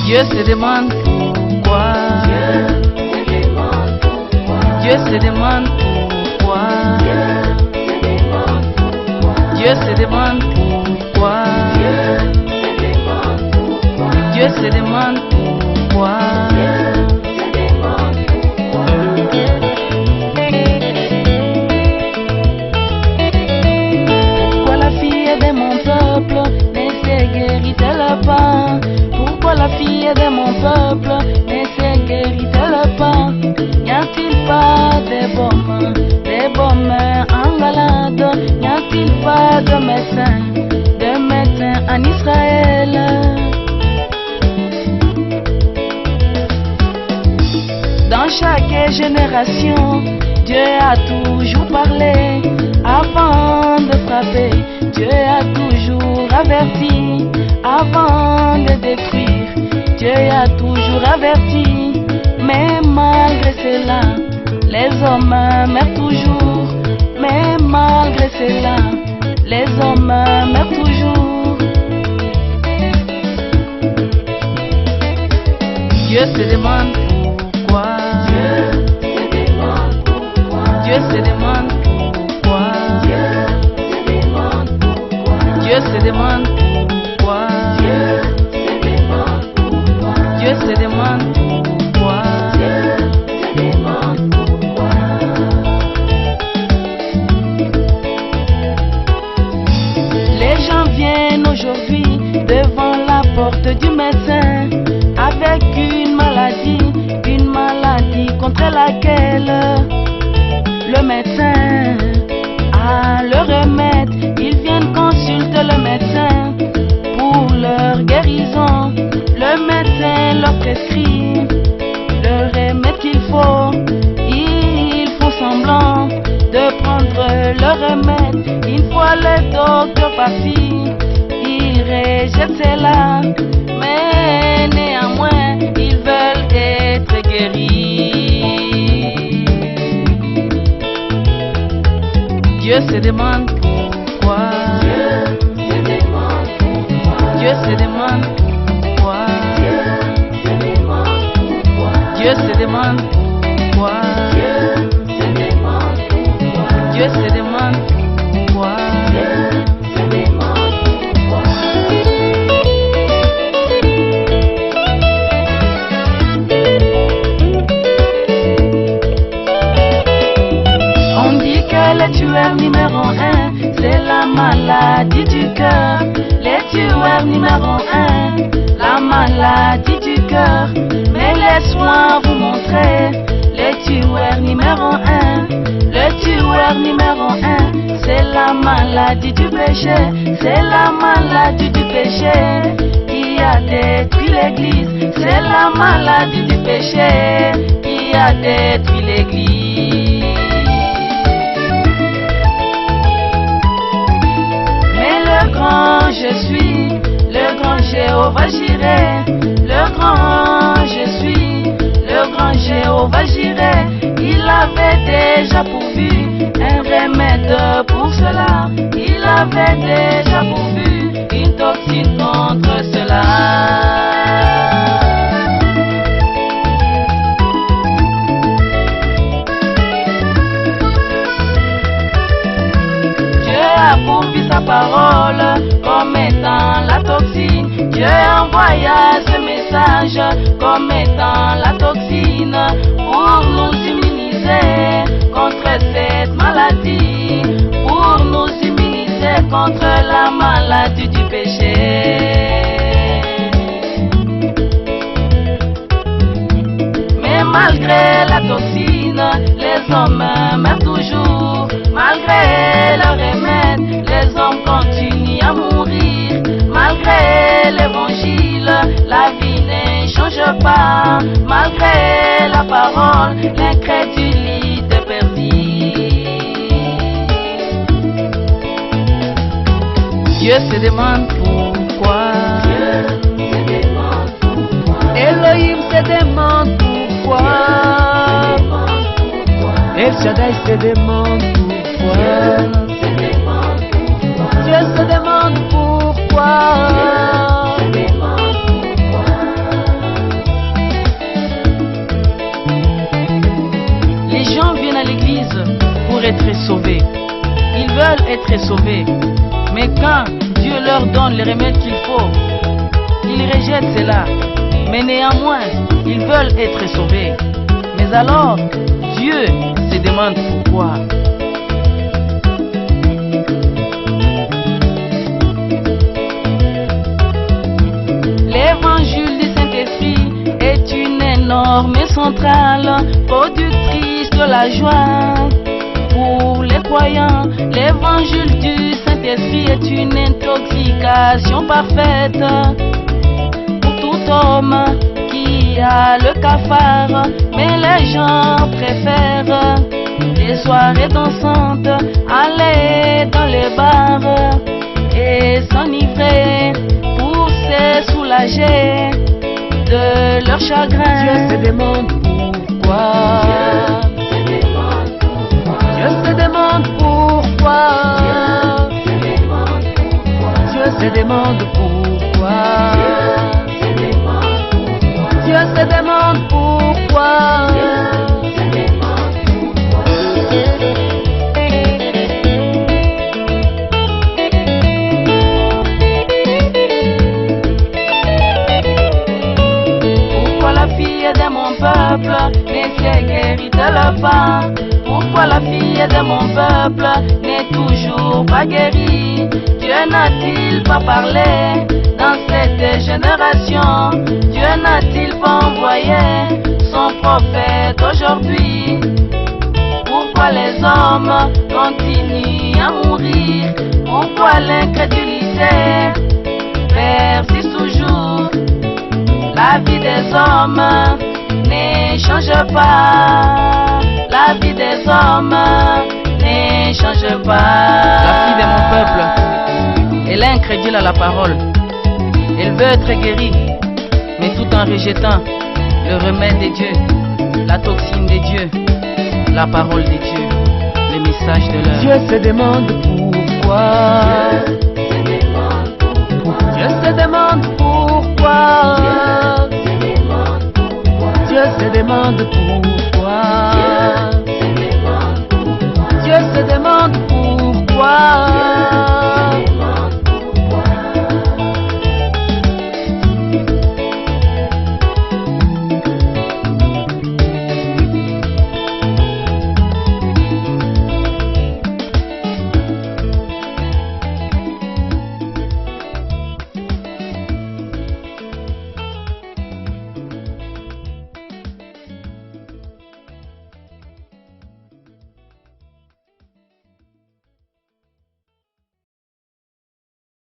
Dieu se demande pourquoi. Dieu se demande pourquoi. Dieu se demande pourquoi. Dieu se demande pourquoi. Pourquoi la fille de mon peuple ne se guérit-elle pas? Pourquoi la fille de mon peuple ne se guérit-elle pas? N'y a-t-il pas de baumes en galade? N'y a-t-il pas de médecins en Israël? Dans chaque génération, Dieu a toujours parlé avant de frapper. Dieu a toujours averti avant de détruire. Dieu a toujours averti, mais malgré cela, les hommes meurent toujours. Mais malgré cela, les hommes meurent toujours. Dieu se demande pourquoi. Dieu se demande pourquoi. Dieu se demande pourquoi. Dieu se demande pourquoi. Les gens viennent aujourd'hui devant la porte du médecin avec une maladie contre laquelle le médecin a le remède. Ils viennent consulter le médecin pour leur guérison. Le médecin leur prescrit le remède qu'il faut. Ils font semblant de prendre le remède. Une fois le docteur parti, ils rejettent cela. Mais néanmoins, ils veulent être guéris. Dieu se demande pourquoi. Dieu se demande pourquoi. Dieu se demande pourquoi. Dieu se demande pourquoi. On dit que le tueur numéro 1, c'est la maladie du cœur. Les tueurs numéro 1, la maladie du cœur. Mais laisse-moi vous montrer le tueur numéro 1. Le tueur numéro 1, c'est la maladie du péché. C'est la maladie du péché qui a détruit l'église. C'est la maladie du péché qui a détruit l'église. Mais le grand je suis, le grand Jéhovah Jireh. Le grand je suis, le grand Jéhovah Jireh. Il avait déjà pourvu un remède pour cela. Il avait déjà pourvu une toxine contre cela. Dieu a pourvu sa parole comme étant la toxine. Dieu envoya ce message comme étant la toxine pour nous immuniser contre cette maladie, pour nous immuniser contre la maladie du péché. Mais malgré la toxine, les hommes meurent toujours. Malgré le remède, les hommes continuent à mourir. Malgré l'évangile, la vie ne change pas. Malgré la parole, l'incrédulité perdit. Dieu se demande pourquoi. Elohim se demande pourquoi. El Shaddai se demande pourquoi. Dieu se demande pourquoi. pour être sauvés. Ils veulent être sauvés. Mais quand Dieu leur donne les remèdes qu'il faut, ils rejettent cela. Mais néanmoins, ils veulent être sauvés. Mais alors, Dieu se demande pourquoi. L'évangile du Saint-Esprit est une norme centrale, productrice de la joie. Pour les croyants, l'évangile du Saint-Esprit est une intoxication parfaite. Pour tout homme qui a le cafard, mais les gens préfèrent les soirées dansantes, aller dans les bars et s'enivrer pour se soulager de leur chagrin. Dieu se demande pourquoi. Dieu se demande pourquoi. Dieu se demande pourquoi. Dieu se demande pourquoi. Pourquoi la fille de mon peuple ne s'est guérie de la faim? Pourquoi la fille de mon peuple n'est toujours pas guérie? Dieu n'a-t-il pas parlé dans cette génération? Dieu n'a-t-il pas envoyé son prophète aujourd'hui? Pourquoi les hommes continuent à mourir? Pourquoi l'incrédulité persiste toujours? La vie des hommes ne change pas. La vie des hommes ne change pas. La fille de mon peuple, elle est incrédule à la parole. Elle veut être guérie, mais tout en rejetant le remède de Dieu, la toxine de Dieu, la parole de Dieu, le message de l'heure. Dieu se demande pourquoi. Dieu se demande pourquoi. Dieu se demande pourquoi.